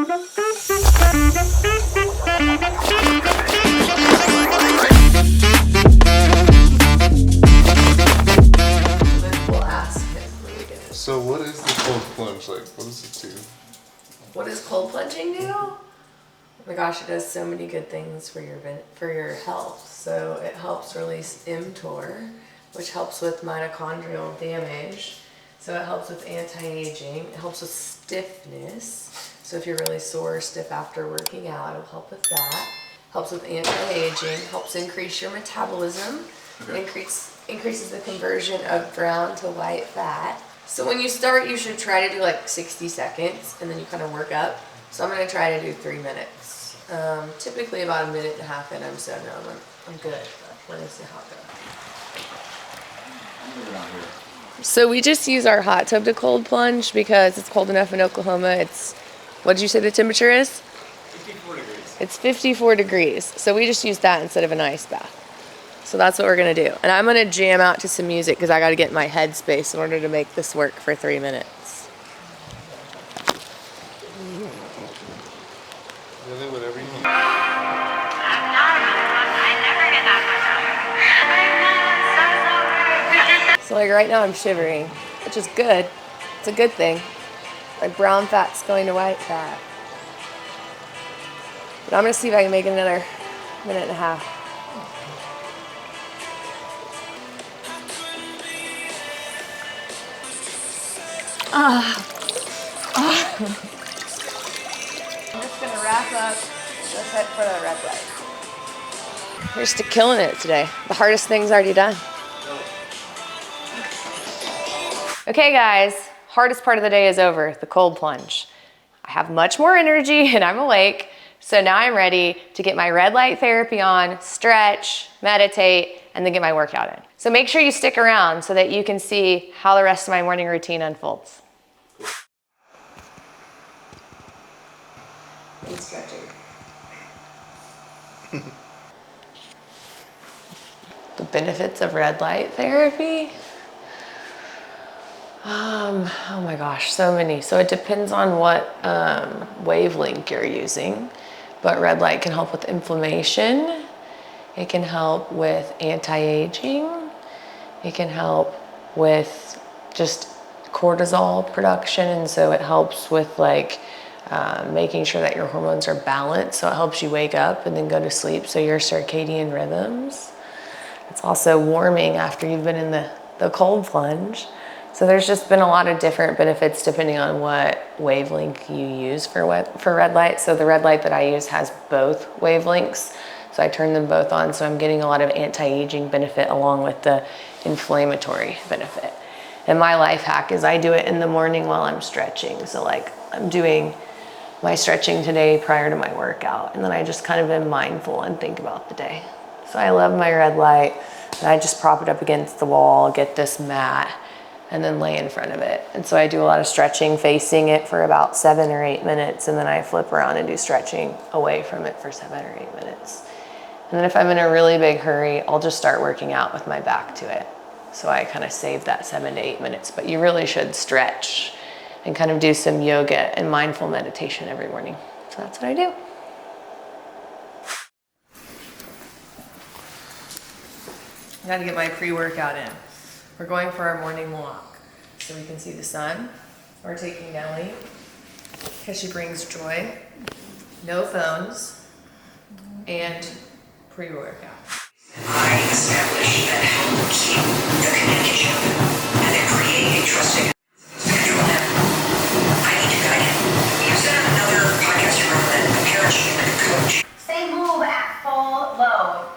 We'll ask him when we get it. So what is the cold plunge like? What does it do? What does cold plunging do? Oh my gosh, it does so many good things for your health. So it helps release mTOR, which helps with mitochondrial damage. So it helps with anti-aging. It helps with stiffness. So if you're really sore or stiff after working out, it'll help with that. Helps with anti-aging. Helps increase your metabolism. Okay. Increases the conversion of brown to white fat. So when you start, you should try to do like 60 seconds, and then you kind of work up. So I'm going to try to do 3 minutes. Typically about 1.5 minutes in, I'm so numb. I'm good. But let me see how it goes. So we just use our hot tub to cold plunge because it's cold enough in Oklahoma. It's, what did you say the temperature is? 54 degrees. It's 54 degrees. So we just use that instead of an ice bath. So that's what we're gonna do. And I'm gonna jam out to some music because I gotta get in my headspace in order to make this work for 3 minutes. Really, whatever you need. So like right now I'm shivering, which is good. It's a good thing. Like brown fat's going to white fat. But I'm gonna see if I can make it another 1.5 minutes. I'm just gonna wrap up. Let's head for the red light. We're just killing it today. The hardest thing's already done. Okay guys, hardest part of the day is over, the cold plunge. I have much more energy and I'm awake. So now I'm ready to get my red light therapy on, stretch, meditate, and then get my workout in. So make sure you stick around so that you can see how the rest of my morning routine unfolds. And stretching. The benefits of red light therapy? Oh my gosh, so many. So it depends on what wavelength you're using, but red light can help with inflammation. It can help with anti-aging. It can help with just cortisol production, and so it helps with like making sure that your hormones are balanced, so it helps you wake up and then go to sleep, so your circadian rhythms. It's also warming after you've been in the cold plunge. So there's just been a lot of different benefits depending on what wavelength you use for red light. So the red light that I use has both wavelengths. So I turn them both on, so I'm getting a lot of anti-aging benefit along with the inflammatory benefit. And my life hack is I do it in the morning while I'm stretching. So like I'm doing my stretching today prior to my workout, and then I just kind of am mindful and think about the day. So I love my red light, and I just prop it up against the wall, get this mat, and then lay in front of it. And so I do a lot of stretching facing it for about 7 or 8 minutes, and then I flip around and do stretching away from it for 7 or 8 minutes. And then if I'm in a really big hurry, I'll just start working out with my back to it. So I kind of save that 7 to 8 minutes, but you really should stretch and kind of do some yoga and mindful meditation every morning. So that's what I do. I gotta get my pre-workout in. We're going for our morning walk so we can see the sun. We're taking Nellie because she brings joy. No phones and pre-workout. I establish that help keep the connection and then create a trusting schedule. I need to guide him. You said on another podcast you wrote that a parent should be like a coach. Say move at full load.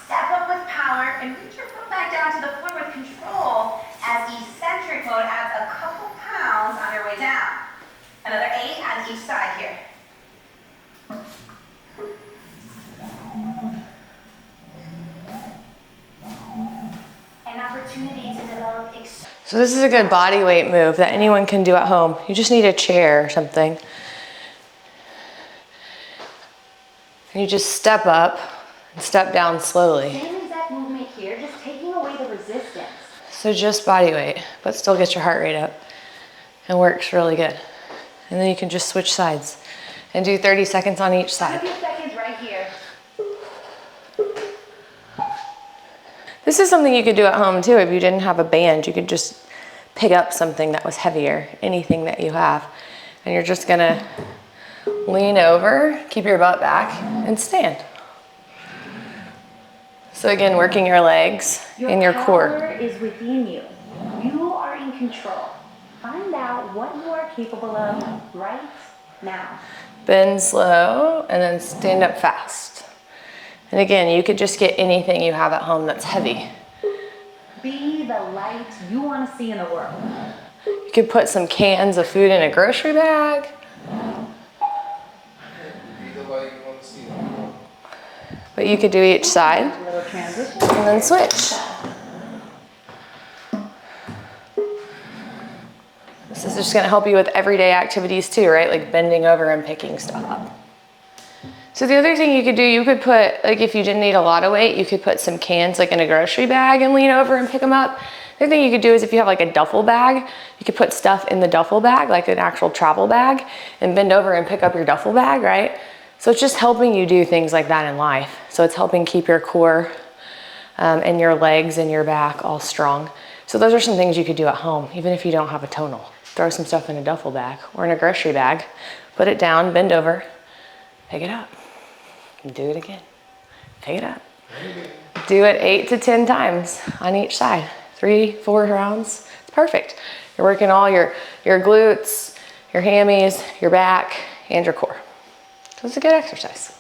Step up with power and reach your foot back down to the floor with control as eccentric mode adds a couple pounds on your way down. Another 8 on each side here. An opportunity to develop. So this is a good body weight move that anyone can do at home. You just need a chair or something. And you just step up and step down slowly. Same exact movement here, just taking away the resistance. So just body weight, but still gets your heart rate up and works really good. And then you can just switch sides. And do 30 seconds on each A side. few seconds right here. This is something you could do at home too. If you didn't have a band, you could just pick up something that was heavier, anything that you have. And you're just gonna lean over, keep your butt back, and stand. So again, working your legs and your core. Your power is within you. You are in control. Find out what you are capable of right now. Bend slow and then stand up fast. And again, you could just get anything you have at home that's heavy. Be the light you want to see in the world. You could put some cans of food in a grocery bag. Be the light you want to see. But you could do each side A little transition. and then switch. This is just gonna help you with everyday activities too, right? Like bending over and picking stuff up. So the other thing you could do, you could put, like if you didn't need a lot of weight, you could put some cans like in a grocery bag and lean over and pick them up. The other thing you could do is if you have like a duffel bag, you could put stuff in the duffel bag, like an actual travel bag, and bend over and pick up your duffel bag, right? So it's just helping you do things like that in life. So it's helping keep your core and your legs and your back all strong. So those are some things you could do at home, even if you don't have a tonal. Throw some stuff in a duffel bag or in a grocery bag, put it down, bend over, pick it up, and do it again. Pick it up. Do it 8 to 10 times on each side. 3, 4 rounds, it's perfect. You're working all your glutes, your hammies, your back, and your core. So it's a good exercise.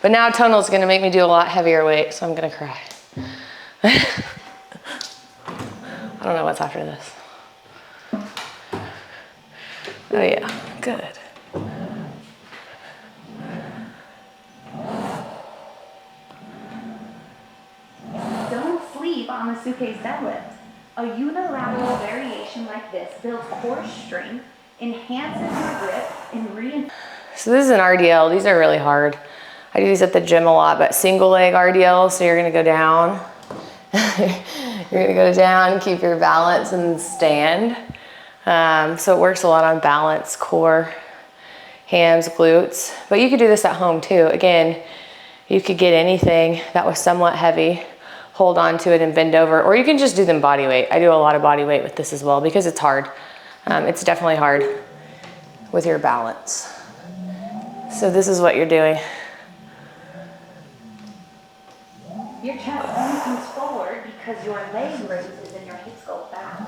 But now tonal is gonna make me do a lot heavier weight, so I'm gonna cry. I don't know what's after this. Oh yeah, good. Don't sleep on the suitcase deadlift. A unilateral variation like this builds core strength, enhances your grip, and reinforces. So this is an RDL. These are really hard. I do these at the gym a lot, but single leg RDL. So you're gonna go down. You're gonna go down, keep your balance and stand. So it works a lot on balance, core, hands, glutes. But you could do this at home too. Again, you could get anything that was somewhat heavy, hold on to it and bend over, or you can just do them body weight. I do a lot of body weight with this as well because it's hard. It's definitely hard with your balance. So this is what you're doing. Your chest only comes forward because your leg raises and your hips go back.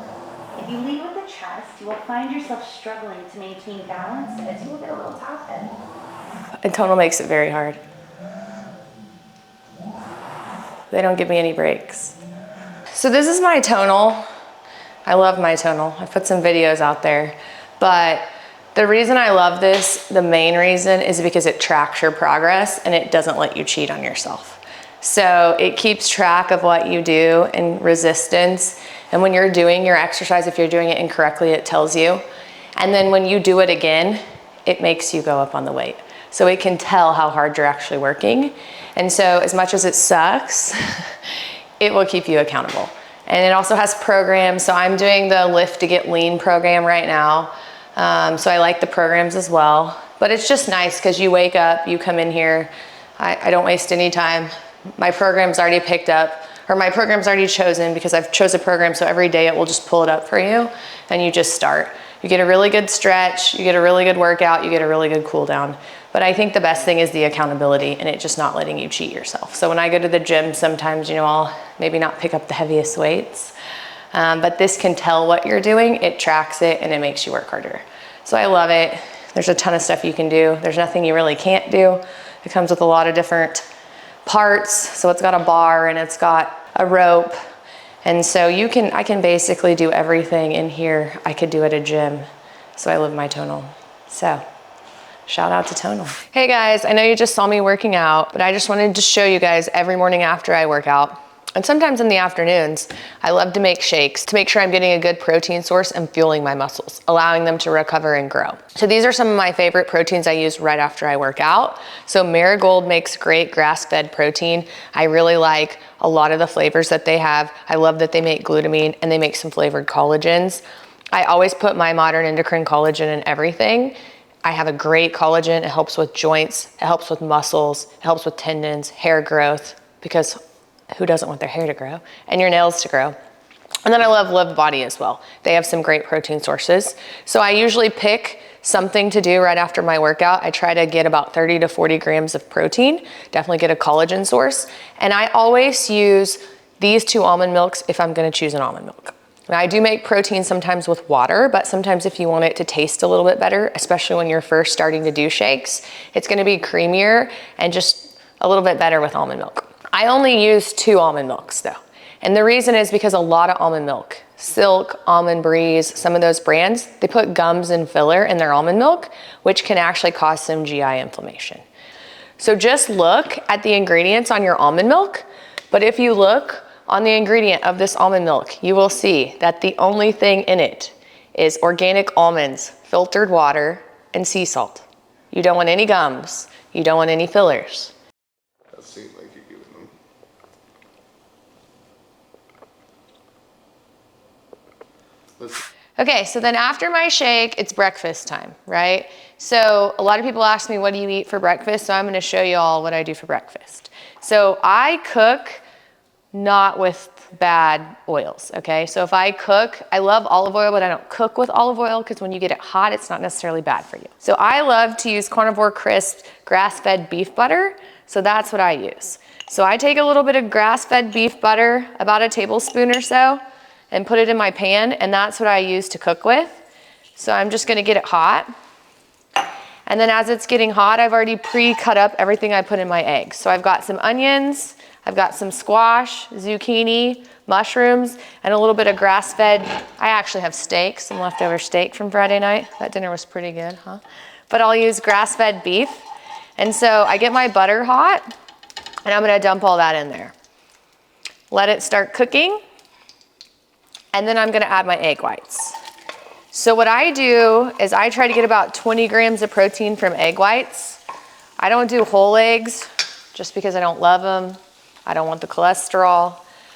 If you lead with the chest, you will find yourself struggling to maintain balance as you will get a little top heavy. And tonal makes it very hard. They don't give me any breaks. So this is my tonal. I love my tonal. I put some videos out there, but the reason I love this, the main reason, is because it tracks your progress and it doesn't let you cheat on yourself. So it keeps track of what you do in resistance. And when you're doing your exercise, if you're doing it incorrectly, it tells you. And then when you do it again, it makes you go up on the weight. So it can tell how hard you're actually working. And so as much as it sucks, it will keep you accountable. And it also has programs. So I'm doing the Lift to Get Lean program right now. So I like the programs as well. But it's just nice because you wake up, you come in here, I don't waste any time. My program's already picked up, or my program's already chosen because I've chose a program, so every day it will just pull it up for you and you just start. You get a really good stretch, you get a really good workout, you get a really good cool down. But I think the best thing is the accountability and it just not letting you cheat yourself. So when I go to the gym, sometimes, you know, I'll maybe not pick up the heaviest weights, but this can tell what you're doing, it tracks it, and it makes you work harder. So I love it. There's a ton of stuff you can do. There's nothing you really can't do. It comes with a lot of different parts. So it's got a bar and it's got a rope. And so I can basically do everything in here I could do at a gym. So I love my tonal. So shout out to tonal. Hey guys, I know you just saw me working out, but I just wanted to show you guys every morning after I work out, and sometimes in the afternoons, I love to make shakes to make sure I'm getting a good protein source and fueling my muscles, allowing them to recover and grow. So these are some of my favorite proteins I use right after I work out. So Marigold makes great grass-fed protein. I really like a lot of the flavors that they have. I love that they make glutamine and they make some flavored collagens. I always put my modern endocrine collagen in everything. I have a great collagen. It helps with joints, it helps with muscles, it helps with tendons, hair growth, because who doesn't want their hair to grow and your nails to grow? And then I love Live Body as well. They have some great protein sources. So I usually pick something to do right after my workout. I try to get about 30 to 40 grams of protein, definitely get a collagen source. And I always use these 2 almond milks if I'm gonna choose an almond milk. Now I do make protein sometimes with water, but sometimes if you want it to taste a little bit better, especially when you're first starting to do shakes, it's gonna be creamier and just a little bit better with almond milk. I only use 2 almond milks though. And the reason is because a lot of almond milk, Silk, Almond Breeze, some of those brands, they put gums and filler in their almond milk, which can actually cause some GI inflammation. So just look at the ingredients on your almond milk, but if you look on the ingredient of this almond milk, you will see that the only thing in it is organic almonds, filtered water, and sea salt. You don't want any gums. You don't want any fillers. That seems like you're giving them. Okay, so then after my shake, it's breakfast time, right? So a lot of people ask me, what do you eat for breakfast? So I'm gonna show you all what I do for breakfast. So I cook not with bad oils, okay? So if I cook, I love olive oil, but I don't cook with olive oil because when you get it hot, it's not necessarily bad for you. So I love to use Carnivore Crisp grass-fed beef butter. So that's what I use. So I take a little bit of grass-fed beef butter, about a tablespoon or so, and put it in my pan, and that's what I use to cook with. So I'm just gonna get it hot. And then as it's getting hot, I've already pre-cut up everything I put in my eggs. So I've got some onions, I've got some squash, zucchini, mushrooms, and a little bit of grass-fed. I actually have steak, some leftover steak from Friday night. That dinner was pretty good, huh? But I'll use grass-fed beef. And so I get my butter hot, and I'm gonna dump all that in there. Let it start cooking, and then I'm gonna add my egg whites. So what I do is I try to get about 20 grams of protein from egg whites. I don't do whole eggs just because I don't love them. I don't want the cholesterol.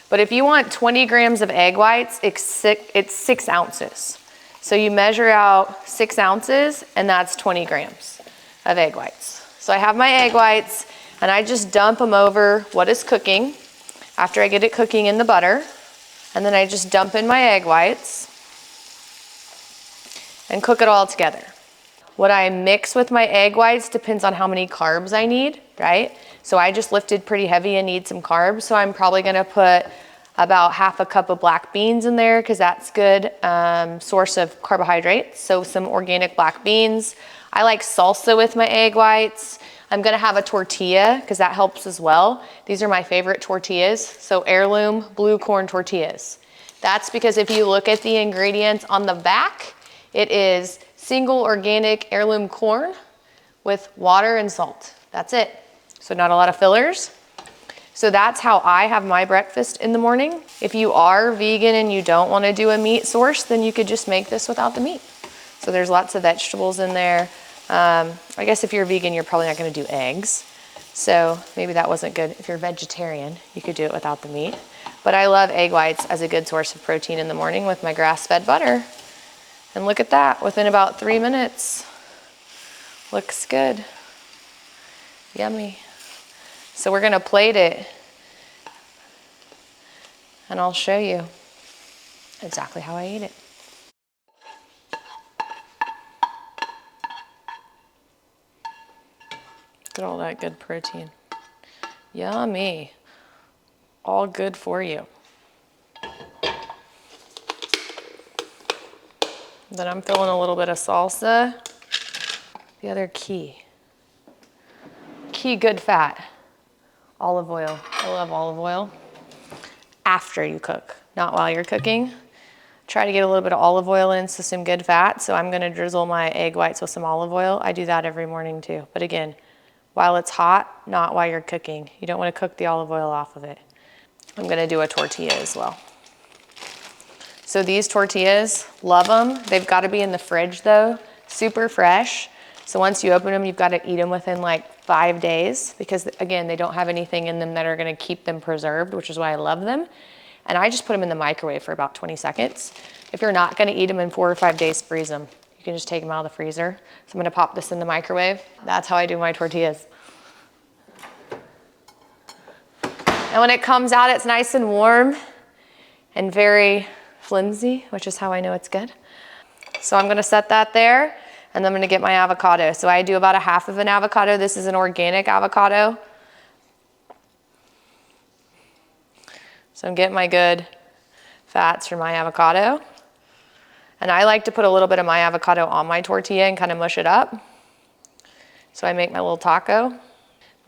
But if you want 20 grams of egg whites, it's 6 ounces. So you measure out 6 ounces, and that's 20 grams of egg whites. So I have my egg whites, and I just dump them over what is cooking after I get it cooking in the butter. And then I just dump in my egg whites and cook it all together. What I mix with my egg whites depends on how many carbs I need, right? So I just lifted pretty heavy and need some carbs. So I'm probably gonna put about half a cup of black beans in there because that's good source of carbohydrates. So some organic black beans. I like salsa with my egg whites. I'm gonna have a tortilla because that helps as well. These are my favorite tortillas. So heirloom blue corn tortillas. That's because if you look at the ingredients on the back, it is single organic heirloom corn with water and salt. That's it. So not a lot of fillers. So that's how I have my breakfast in the morning. If you are vegan and you don't want to do a meat source, then you could just make this without the meat. So there's lots of vegetables in there. I guess if you're vegan, you're probably not going to do eggs. So maybe that wasn't good. If you're vegetarian, you could do it without the meat. But I love egg whites as a good source of protein in the morning with my grass-fed butter. And look at that, within about 3 minutes. Looks good. Yummy. So we're gonna plate it, and I'll show you exactly how I eat it. Look at all that good protein. Yummy. All good for you. Then I'm filling a little bit of salsa. The other key good fat, olive oil. I love olive oil. After you cook, not while you're cooking. Try to get a little bit of olive oil in, so some good fat. So I'm gonna drizzle my egg whites with some olive oil. I do that every morning too. But again, while it's hot, not while you're cooking. You don't wanna cook the olive oil off of it. I'm gonna do a tortilla as well. So these tortillas, love them. They've got to be in the fridge though, super fresh. So once you open them, you've got to eat them within like 5 days because again, they don't have anything in them that are going to keep them preserved, which is why I love them. And I just put them in the microwave for about 20 seconds. If you're not going to eat them in 4 or 5 days, freeze them. You can just take them out of the freezer. So I'm gonna pop this in the microwave. That's how I do my tortillas. And when it comes out, it's nice and warm and very flimsy, which is how I know it's good. So I'm gonna set that there, and then I'm gonna get my avocado. So I do about a half of an avocado. This is an organic avocado. So I'm getting my good fats from my avocado. And I like to put a little bit of my avocado on my tortilla and kind of mush it up. So I make my little taco.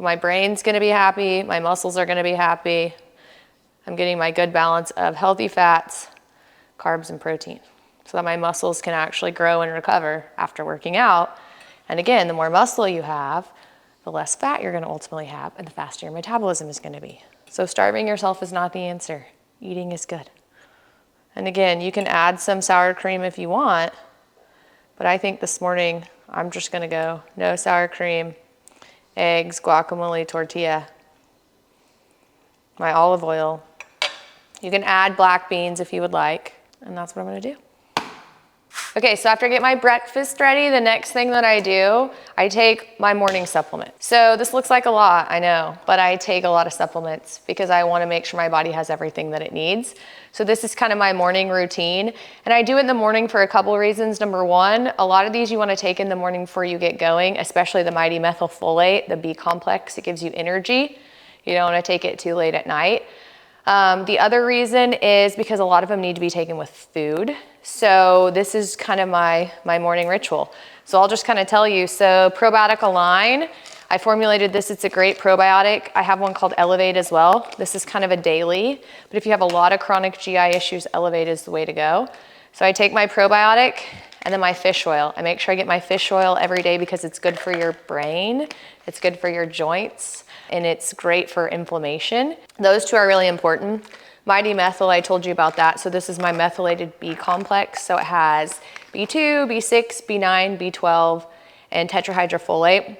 My brain's gonna be happy, my muscles are gonna be happy. I'm getting my good balance of healthy fats, carbs, and protein, so that my muscles can actually grow and recover after working out. And again, the more muscle you have, the less fat you're gonna ultimately have, and the faster your metabolism is gonna be. So starving yourself is not the answer. Eating is good. And again, you can add some sour cream if you want, but I think this morning I'm just gonna go no sour cream, eggs, guacamole, tortilla, my olive oil. You can add black beans if you would like, and that's what I'm gonna do. Okay, so after I get my breakfast ready, the next thing that I do, I take my morning supplement. So this looks like a lot, I know, but I take a lot of supplements because I wanna make sure my body has everything that it needs. So this is kind of my morning routine, and I do it in the morning for a couple of reasons. Number one, a lot of these you wanna take in the morning before you get going, especially the mighty methylfolate, the B complex. It gives you energy. You don't wanna take it too late at night. The other reason is because a lot of them need to be taken with food. So this is kind of my morning ritual. So I'll just kind of tell you. So Probiotic Align, I formulated this. It's a great probiotic. I have one called Elevate as well. This is kind of a daily, but if you have a lot of chronic GI issues, Elevate is the way to go. So I take my probiotic and then my fish oil. I make sure I get my fish oil every day because it's good for your brain. It's good for your joints, and it's great for inflammation. Those two are really important. Mighty Methyl, I told you about that. So this is my methylated B complex. So it has B2, B6, B9, B12, and tetrahydrofolate,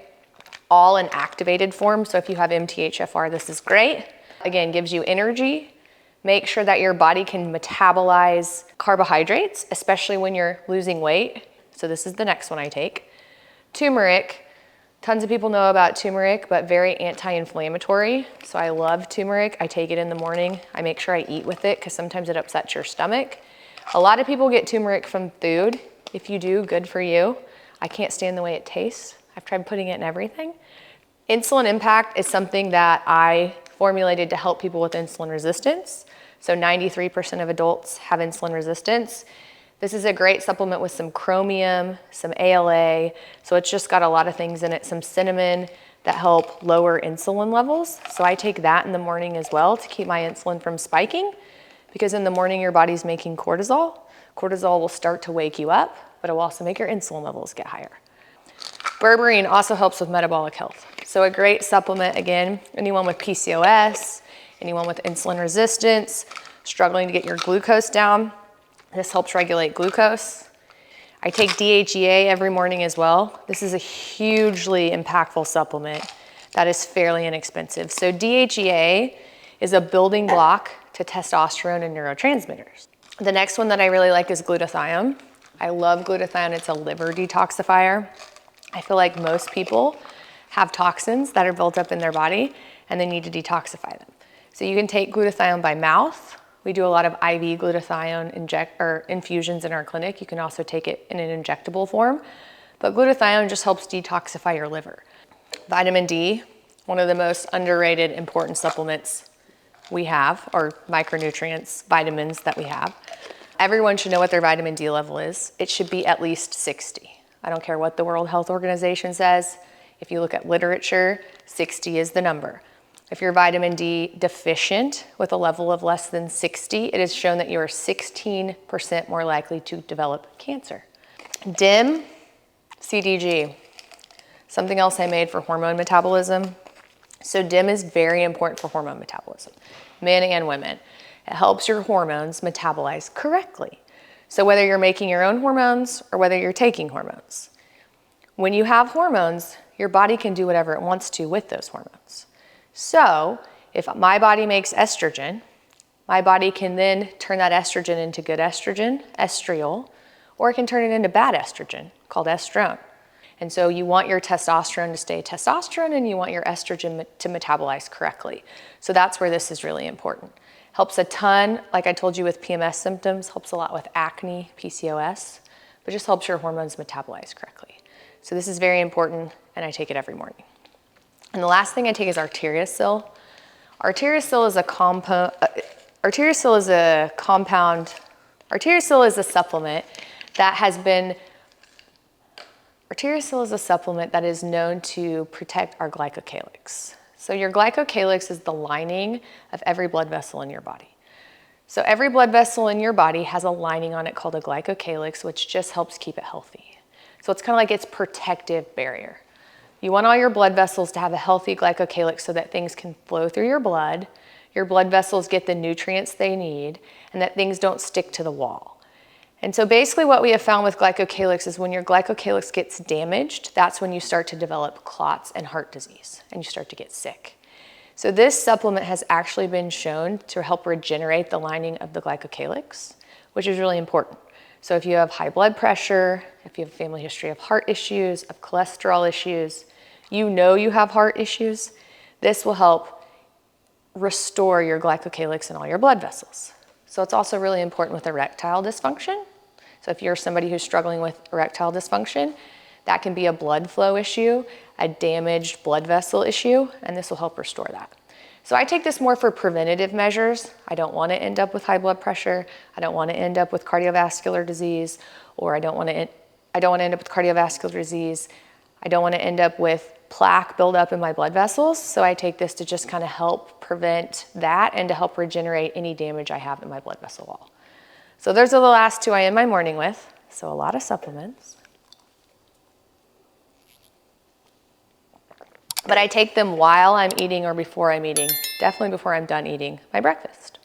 all in activated form. So if you have MTHFR, this is great. Again, gives you energy. Make sure that your body can metabolize carbohydrates, especially when you're losing weight. So this is the next one I take. Turmeric. Tons of people know about turmeric, but very anti-inflammatory. So I love turmeric. I take it in the morning. I make sure I eat with it because sometimes it upsets your stomach. A lot of people get turmeric from food. If you do, good for you. I can't stand the way it tastes. I've tried putting it in everything. Insulin Impact is something that I formulated to help people with insulin resistance. So 93% of adults have insulin resistance. This is a great supplement with some chromium, some ALA. So it's just got a lot of things in it, some cinnamon that help lower insulin levels. So I take that in the morning as well to keep my insulin from spiking, because in the morning your body's making cortisol. Cortisol will start to wake you up, but it will also make your insulin levels get higher. Berberine also helps with metabolic health. So a great supplement, again, anyone with PCOS, anyone with insulin resistance, struggling to get your glucose down, this helps regulate glucose. I take DHEA every morning as well. This is a hugely impactful supplement that is fairly inexpensive. So DHEA is a building block to testosterone and neurotransmitters. The next one that I really like is glutathione. I love glutathione. It's a liver detoxifier. I feel like most people have toxins that are built up in their body and they need to detoxify them. So you can take glutathione by mouth. We do a lot of IV glutathione infusions in our clinic. You can also take it in an injectable form, but glutathione just helps detoxify your liver. Vitamin D, one of the most underrated important supplements we have, or micronutrients, vitamins that we have. Everyone should know what their vitamin D level is. It should be at least 60. I don't care what the World Health Organization says. If you look at literature, 60 is the number. If you're vitamin D deficient with a level of less than 60, it is shown that you are 16% more likely to develop cancer. DIM, CDG, something else I made for hormone metabolism. So DIM is very important for hormone metabolism, men and women. It helps your hormones metabolize correctly. So whether you're making your own hormones or whether you're taking hormones, when you have hormones, your body can do whatever it wants to with those hormones. So if my body makes estrogen, my body can then turn that estrogen into good estrogen, estriol, or it can turn it into bad estrogen called estrone. And so you want your testosterone to stay testosterone and you want your estrogen to metabolize correctly. So that's where this is really important. Helps a ton, like I told you with PMS symptoms, helps a lot with acne, PCOS, but just helps your hormones metabolize correctly. So this is very important and I take it every morning. And the last thing I take is Arteriasil. Arteriasil is a supplement that is known to protect our glycocalyx. So your glycocalyx is the lining of every blood vessel in your body. So every blood vessel in your body has a lining on it called a glycocalyx, which just helps keep it healthy. So it's kind of like its protective barrier. You want all your blood vessels to have a healthy glycocalyx so that things can flow through your blood vessels get the nutrients they need, and that things don't stick to the wall. And so basically what we have found with glycocalyx is when your glycocalyx gets damaged, that's when you start to develop clots and heart disease, and you start to get sick. So this supplement has actually been shown to help regenerate the lining of the glycocalyx, which is really important. So if you have high blood pressure, if you have a family history of heart issues, of cholesterol issues, you know you have heart issues, this will help restore your glycocalyx in all your blood vessels. So it's also really important with erectile dysfunction. So if you're somebody who's struggling with erectile dysfunction, that can be a blood flow issue, a damaged blood vessel issue, and this will help restore that. So I take this more for preventative measures. I don't want to end up with high blood pressure. I don't want to end up with cardiovascular disease, or I don't want to end up with cardiovascular disease. I don't want to end up with plaque buildup in my blood vessels. So I take this to just kind of help prevent that and to help regenerate any damage I have in my blood vessel wall. So those are the last two I end my morning with. So a lot of supplements. But I take them while I'm eating or before I'm eating, definitely before I'm done eating my breakfast.